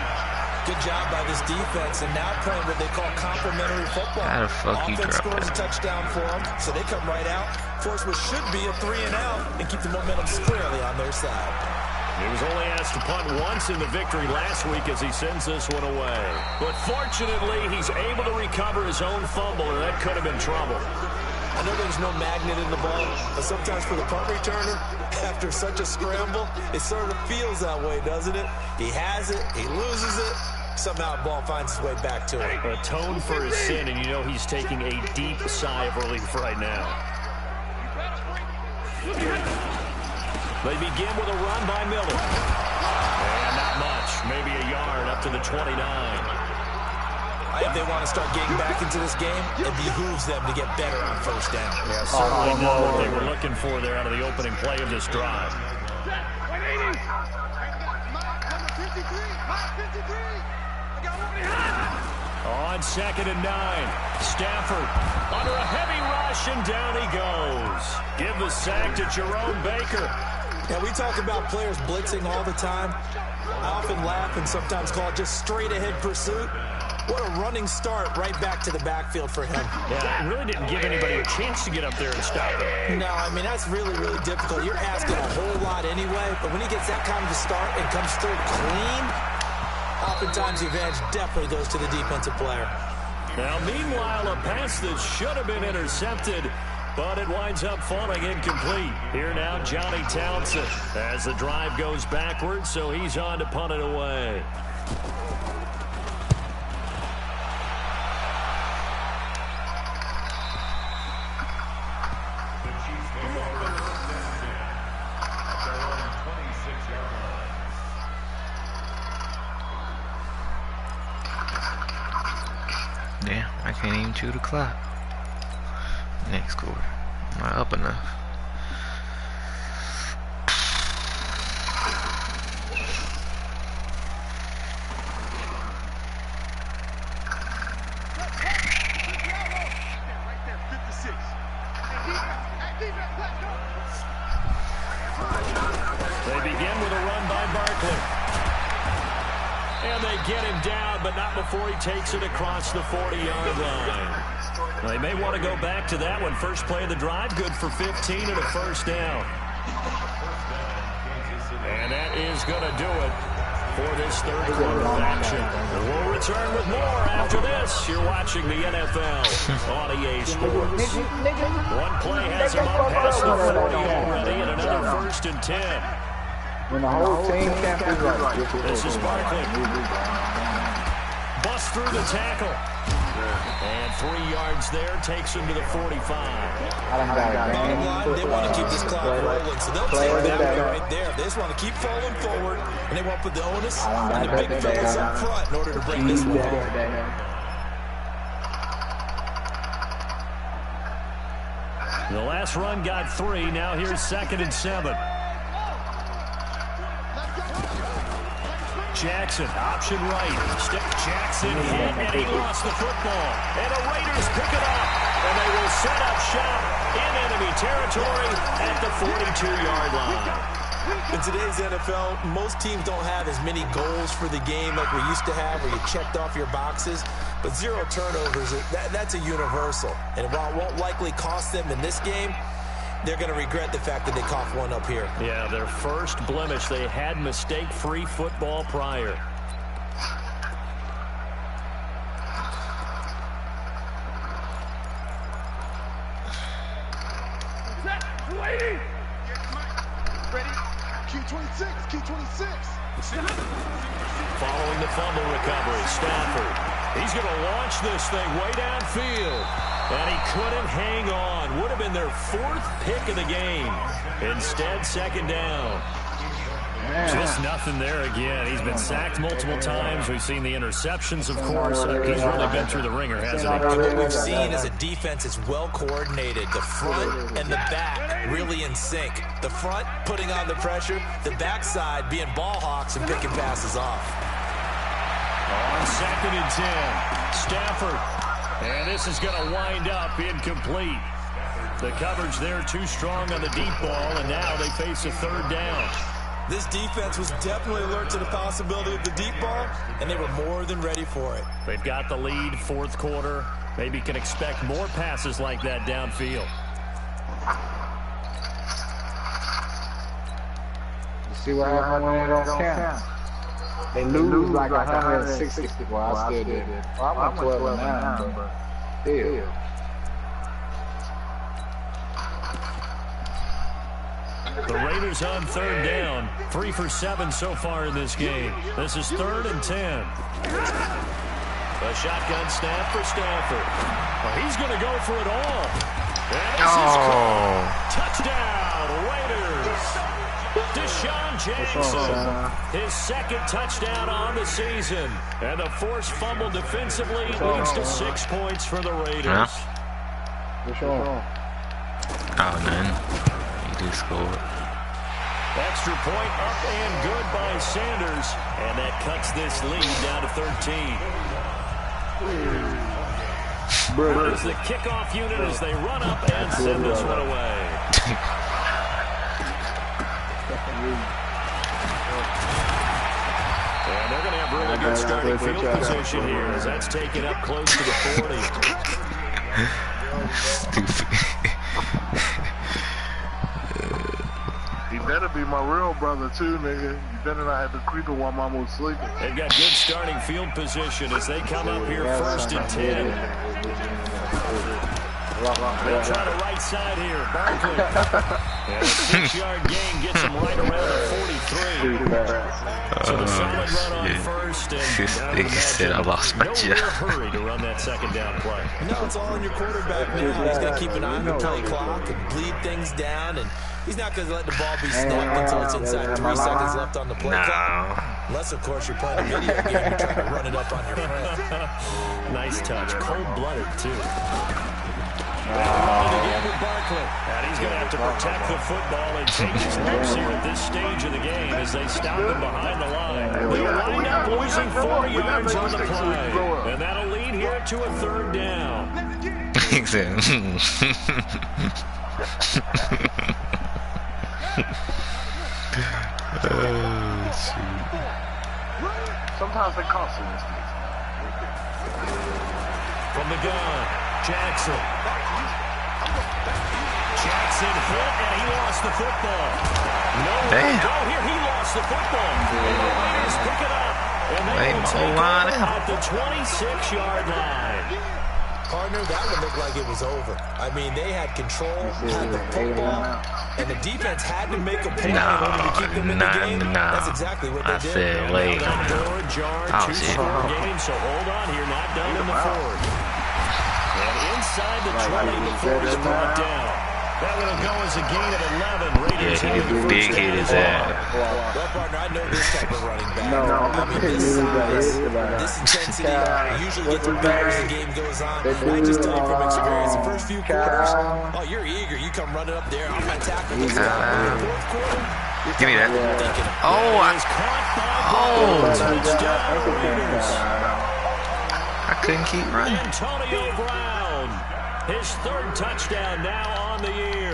Good job by this defense, and now playing what they call complementary football. How the fuck you Offense drop scores a touchdown for them, so they come right out, force what should be a 3-and-out, and keep the momentum squarely on their side. He was only asked to punt once in the victory last week as he sends this one away. But fortunately, he's able to recover his own fumble, or that could have been trouble. I know there's no magnet in the ball, but sometimes for the punt returner, after such a scramble, it sort of feels that way, doesn't it? He has it, he loses it, somehow the ball finds its way back to him. Atone for his sin, and you know he's taking a deep sigh of relief right now. They begin with a run by Miller. And not much, maybe a yard up to the 29. If they want to start getting back into this game, it behooves them to get better on 1st down. Yeah, certainly know what they were looking for there out of the opening play of this drive. On 2nd and 9, Stafford under a heavy rush, and down he goes. Give the sack to Jerome Baker. Yeah, we talk about players blitzing all the time. I often laugh and sometimes call it just straight-ahead pursuit. What a running start right back to the backfield for him. Yeah, it really didn't give anybody a chance to get up there and stop it. No, I mean, that's really, really difficult. You're asking a whole lot anyway, but when he gets that kind of a start and comes through clean, oftentimes the advantage definitely goes to the defensive player. Now, meanwhile, a pass that should have been intercepted, but it winds up falling incomplete. Here now, Johnny Townsend, as the drive goes backwards, so he's on to punt it away. Damn, I can't even chew the clock. Next quarter. I'm not up enough. They begin with a run by Barkley. And they get him down, but not before he takes it across the 40-yard line. Well, they may want to go back to that one. First play of the drive, good for 15 and a first down. And that is going to do it for this third quarter of action. We'll return with more after this. You're watching the NFL on EA Sports. One play has him up past the 40 already, and another 1st and 10. When the whole team can't be right. This is Barkley. Bust through the tackle. And 3 yards there takes him to the 45. Bottom line, they want to keep this clock rolling, so they'll take that way right there. They just want to keep falling forward, and they want to put the onus on the big fellas up front in order to bring this one home. The last run got 3. Now here's 2nd and 7. Jackson, option right. Jackson hit, and he lost the football. And the Raiders pick it up, and they will set up shop in enemy territory at the 42-yard line. In today's NFL, most teams don't have as many goals for the game like we used to have, where you checked off your boxes. But 0 turnovers, that's a universal. And while it won't likely cost them in this game, they're going to regret the fact that they coughed one up here. Yeah, their first blemish. They had mistake-free football prior. Ready? Q26, Q26. Following the fumble recovery, Stafford. He's going to launch this thing way downfield. And he couldn't hang on. Would have been their 4th pick of the game. Instead, 2nd down. Just nothing there again. He's been sacked multiple times. We've seen the interceptions, of course. He's really been through the ringer, hasn't he? And what we've seen is a defense that's well coordinated. The front and the back really in sync. The front putting on the pressure. The backside being ball hawks and picking passes off. On 2nd and 10, Stafford. And this is going to wind up incomplete. The coverage there too strong on the deep ball, and now they face a 3rd down. This defense was definitely alert to the possibility of the deep ball, and they were more than ready for it. They've got the lead, 4th quarter. Maybe can expect more passes like that downfield. You see what happened when they don't count? They lose like 160. Well, I still did. Well, I'm 12 and 9, but still. The Raiders on 3rd down. 3 for 7 so far in this game. This is 3rd and 10. A shotgun snap for Stafford. Well, he's going to go for it all. And this is caught. Touchdown, Raiders. Deshaun Jackson, his 2nd touchdown on the season. And a forced fumble defensively leads to 6 points for the Raiders. Oh, man. He just scored. Extra point up and good by Sanders. And that cuts this lead down to 13. There's the kickoff unit as they run up and send this one away. And they're going to have really good starting field position here as that's taken up close to the 40. Stupid. He better be my real brother too, nigga. You better not have to creep it while mama was sleeping. They've got good starting field position as they come up here first and 10. They'll try the right side here. Barkley. And a 6-yard gain gets him right around the 43. So the solid run on first. And He said, I lost my job. No real hurry to run that second down play. No, it's all on your quarterback now. He's going to keep an eye on the play clock and bleed things down. And he's not going to let the ball be snapped until it's inside 3 seconds left on the play clock. Unless, of course, you're playing a video game and trying to run it up on your friend. Nice touch. Cold-blooded, too. Again with Barkley. And he's going to have to protect the football and take his lumps here at this stage of the game as they stop him behind the line. They'll wind up losing 4 yards on the play. And that'll lead here to a 3rd down. Exactly. Oh, shoot. Sometimes they cost in this case. From the gun, Jackson. Jackson hit, and he lost the football. Nowhere to go here. He lost the football. And the Raiders pick it up. And they will take it at the 26-yard line. Partner, that would look like it was over. I mean, they had control, had the football, and the defense had to make a play in order to keep them in the game. That's exactly what they did. Said wait. Door jar, 2-score game, so hold on here, not done in the 4th. And inside the 20 before he's brought down. That will go as a gain of 11. Raiders he did big hit his ass. Well, partner, I know this type of running back. I mean, this size, this intensity usually gets better as the game goes on. I just tell you from experience, the first few quarters, oh, you're eager. You come running up there. I'm going to tackle this guy. In the 4th quarter, give me that. I couldn't keep running. Antonio Brown, his 3rd touchdown now on the year.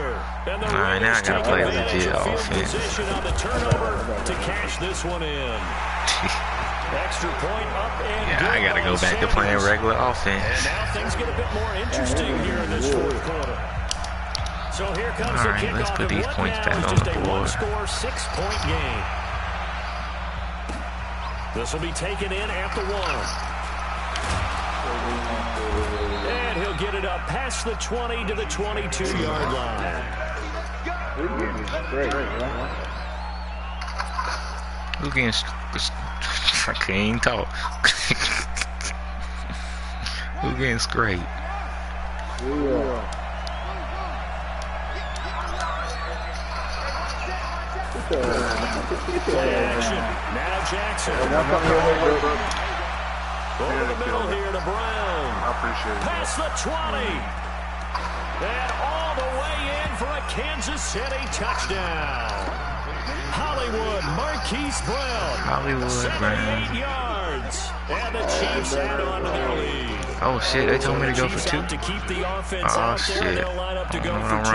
And the All right, now I gotta play legit offense. Position on the turnover to cash this one in. Extra point up and yeah, I gotta go back to playing regular offense. And now things get a bit more interesting here in this 4th quarter. So here comes the kickoff. Let's put these points back on the board. Just a 1-score, 6-point game. This will be taken in at the 1. And he'll get it up past the 20 to the 22-yard line. Who getting I can't even talk. Who getting scraped? Play action. Now Jackson. Over the middle here to Brown. I appreciate it. Past the 20. And all the way in for a Kansas City touchdown. Hollywood Marquise Brown. 78 yards. And the Chiefs add on to their lead. Oh shit, they told me to go for 2. To keep the offense out there, shit. they'll line up to go for 2.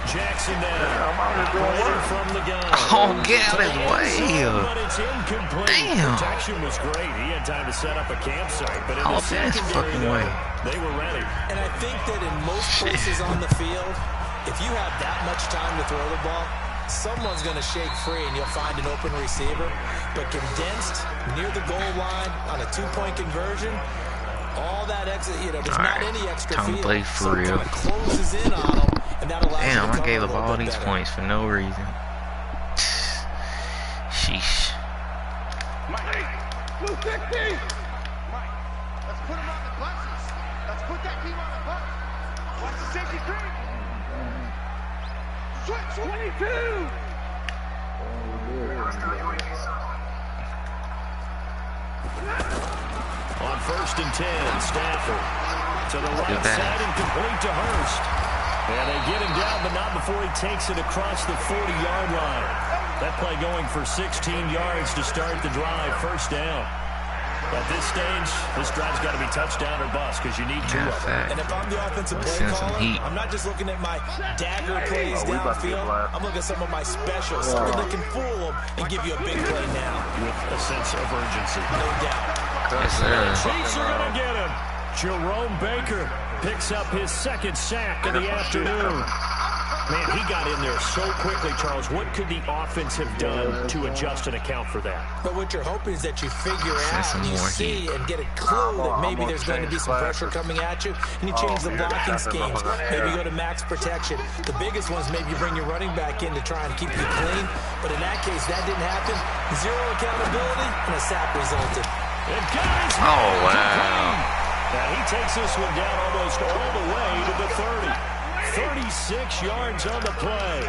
Jackson now, away from the gun. Oh, get out of his way. But it's incomplete. Damn. Protection was great. He had time to set up a campsite, but in the secondary, they were ready. And I think that in most places on the field, if you have that much time to throw the ball, someone's going to shake free and you'll find an open receiver. But condensed near the goal line on a 2-point conversion, all that exit, there's not any extra field. Play for real. Closes in on them, and that allows damn, I gave up all these points for no reason. Sheesh. Mike, Blue 60. Mike, let's put him on the buses. Let's put that team on the bus. Watch the safety screen. Switch 22. On 1st and 10, Stafford to the right side and complete to Hurst. And they get him down, but not before he takes it across the 40-yard line. That play going for 16 yards to start the drive. 1st down. At this stage, this drive's got to be touchdown or bust because you need 2 of them. And if I'm the offensive play caller, I'm not just looking at my dagger plays downfield. I'm looking at some of my specials, something that can fool them and give you a big play now. With a sense of urgency. No doubt. Yes, sir. Chiefs are going to get him. Jerome Baker picks up his 2nd sack of the afternoon. Man, he got in there so quickly, Charles. What could the offense have done to adjust and account for that? But what you're hoping is that you figure out and you see and get a clue that maybe there's going to be some pressure coming at you, and you change the blocking schemes. Maybe you go to max protection. The biggest one is maybe you bring your running back in to try and keep you clean. But in that case, that didn't happen. 0 accountability, and a sack resulted. Oh, wow. Now he takes this one down almost all the way to the 30. 36 yards on the play.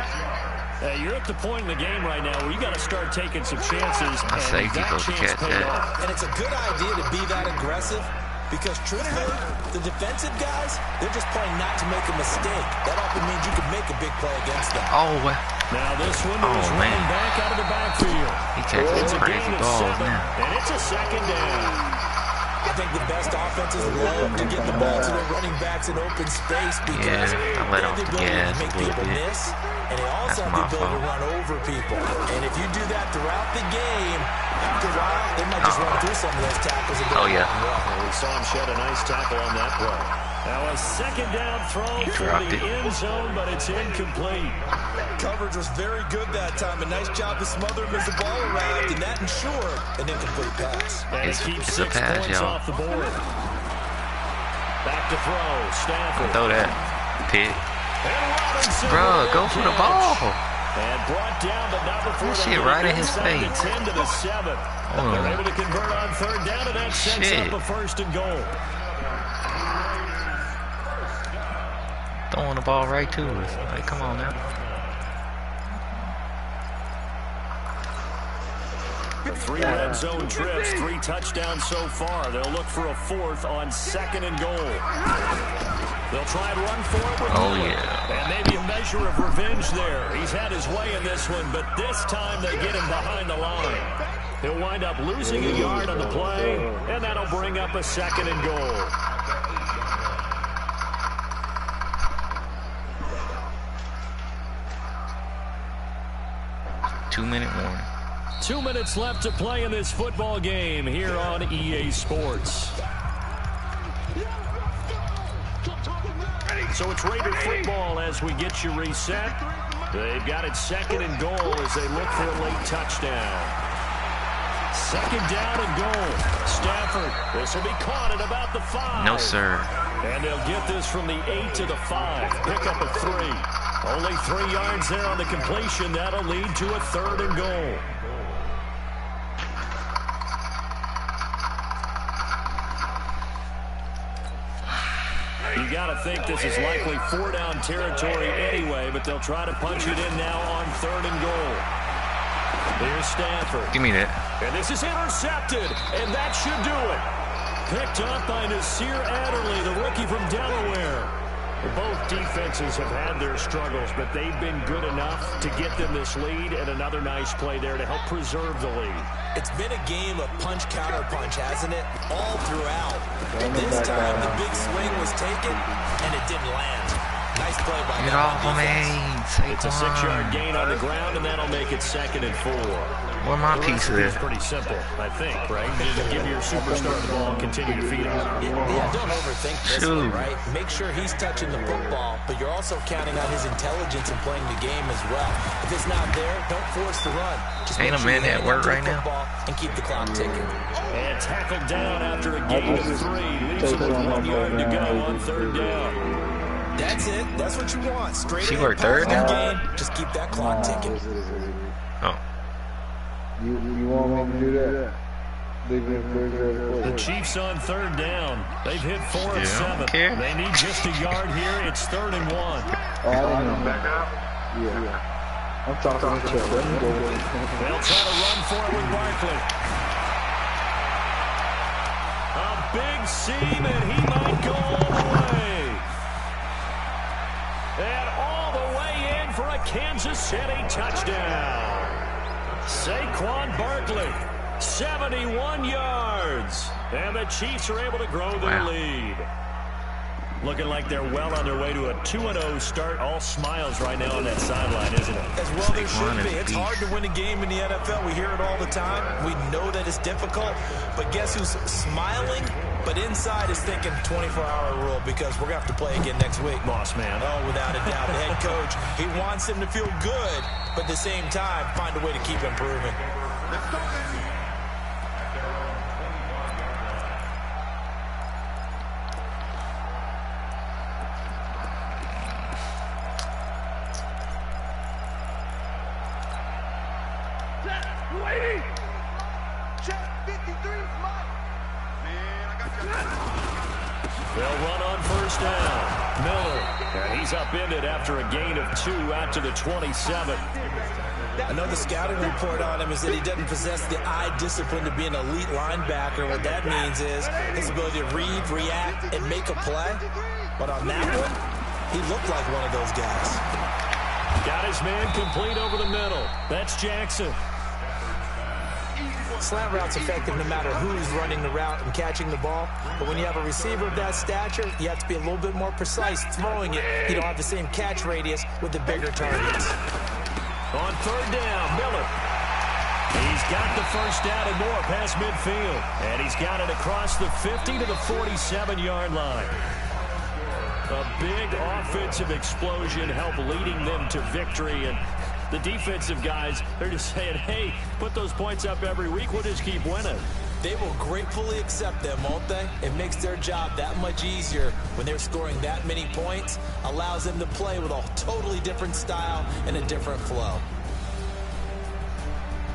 You're at the point in the game right now where you got to start taking some chances. I say people catch that. And it's a good idea to be that aggressive because, truthfully, the defensive guys, they're just playing not to make a mistake. That often means you can make a big play against them. Oh, now this one is running back out of the backfield. He catches crazy balls now. And it's a 2nd down. I think the best offenses love to get the ball to their running backs in open space because they have the ability to make people miss, and they also have the ability to run over people. And if you do that throughout the game, after a while, they might just run through some of those tackles. And We saw him shed a nice tackle on that play. Now a 2nd down throw for the end zone, but it's incomplete. Coverage was very good that time. A nice job to smother him as the ball arrived, and that ensured an incomplete pass. And it keeps 6 points off the board. Back to throw, Stafford. Throw that. Pick. Bro, go for the ball. And brought down, but not before that shit right in his face. 10 to the 7. They're able to convert on 3rd down, and that sets up a 1st and goal. Throwing the ball right to us. Like, come on now. Three red zone trips, 3 touchdowns so far. They'll look for a 4th on 2nd and goal. They'll try and run for it with and maybe a measure of revenge there. He's had his way in this one, but this time they get him behind the line. He'll wind up losing a yard on the play, and that'll bring up a 2nd and goal. Two-minute warning. 2 minutes left to play in this football game here on EA Sports. So it's Raider football as we get you reset. They've got it 2nd and goal as they look for a late touchdown. 2nd down and goal. Stafford, this will be caught at about the 5. No, sir. And they'll get this from the 8 to the 5. Pick up a 3. Only 3 yards there on the completion. That'll lead to a 3rd and goal. You got to think this is likely 4-down territory anyway, but they'll try to punch it in now on 3rd and goal. Here's Stafford. Give me that. And this is intercepted, and that should do it. Picked up by Nasir Adderley, the rookie from Delaware. Both defenses have had their struggles, but they've been good enough to get them this lead, and another nice play there to help preserve the lead. It's been a game of punch-counter-punch, hasn't it? All throughout. And this time, the big swing was taken, and it didn't land. Nice play by Get off of me. It's a 6-yard gain on the ground, and that'll make it 2nd and 4. Where my piece of this? It's pretty simple, I think, right? Just give your superstar the ball and continue to feed him. Yeah, don't overthink this one, right? Make sure he's touching the football, but you're also counting on his intelligence in playing the game as well. If it's not there, don't force the run. Just ain't a man at work right now. And keep the clock ticking. And tackled down after a gain of 3. Leaves him with 1 yard to go on 3rd down. That's it. That's what you want. Straight she worked 3rd now? Game. Just keep that clock ticking. Oh. You want me to do that? The Chiefs on 3rd down. They've hit 4 of 7. They need just a yard here. It's 3rd and 1. Oh, I didn't know. Back up? Yeah. I'm talking to Chuck. Let me go with it. They'll try to run for it with Barkley. A big seam, and he might go all the way. And all the way in for a Kansas City touchdown. Saquon Barkley, 71 yards. And the Chiefs are able to grow their lead. Looking like they're well on their way to a 2-0 start. All smiles right now on that sideline, isn't it? As well there should be. It's hard to win a game in the NFL. We hear it all the time. We know that it's difficult. But guess who's smiling? But inside is thinking 24-hour rule because we're going to have to play again next week. Boss man. Oh, without a doubt. The head coach, he wants him to feel good, but at the same time, find a way to keep improving. Let's go, baby. Lady! Check 53, Mike. Man, I got you. They'll run on first down. Miller, and he's upended after a gain of 2 out to the 27. Another scouting report on him is that he doesn't possess the eye discipline to be an elite linebacker. What that means is his ability to read, react, and make a play. But on that one, he looked like one of those guys. Got his man complete over the middle. That's Jackson. Slant route's effective no matter who's running the route and catching the ball. But when you have a receiver of that stature, you have to be a little bit more precise throwing it. You don't have the same catch radius with the bigger targets. On third down, Miller. He's got the first down and more past midfield. And he's got it across the 50 to the 47-yard line. A big offensive explosion helped leading them to victory. And the defensive guys, they're just saying, hey, put those points up every week. We'll just keep winning. They will gratefully accept them, won't they? It makes their job that much easier when they're scoring that many points. Allows them to play with a totally different style and a different flow.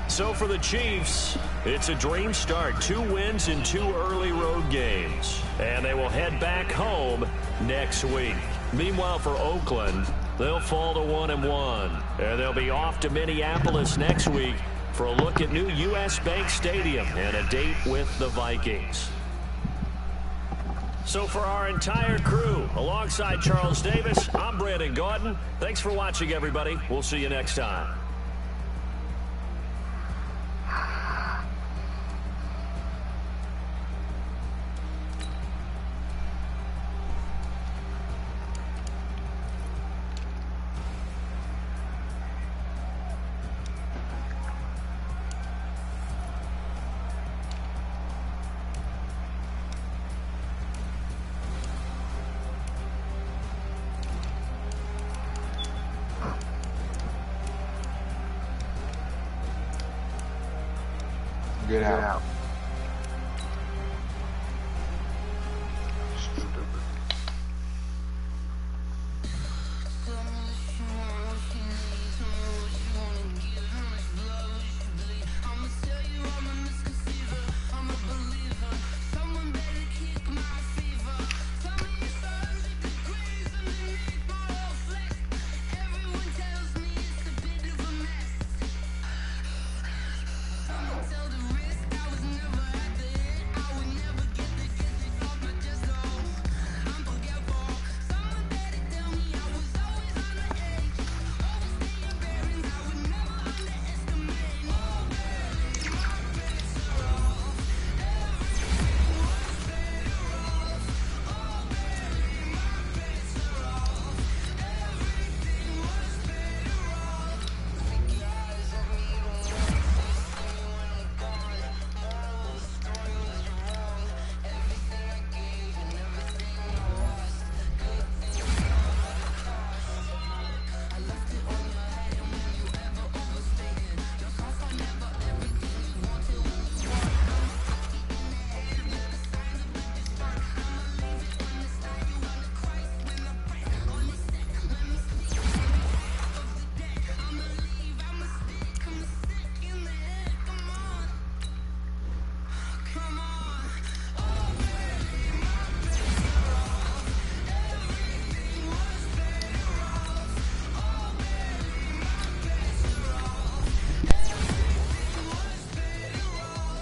So for the Chiefs, it's a dream start. 2 wins in 2 early road games. And they will head back home next week. Meanwhile, for Oakland, they'll fall to 1-1. And they'll be off to Minneapolis next week for a look at new U.S. Bank Stadium and a date with the Vikings. So for our entire crew, alongside Charles Davis, I'm Brandon Gaudin. Thanks for watching, everybody. We'll see you next time. Get out.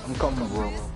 I'm coming, bro.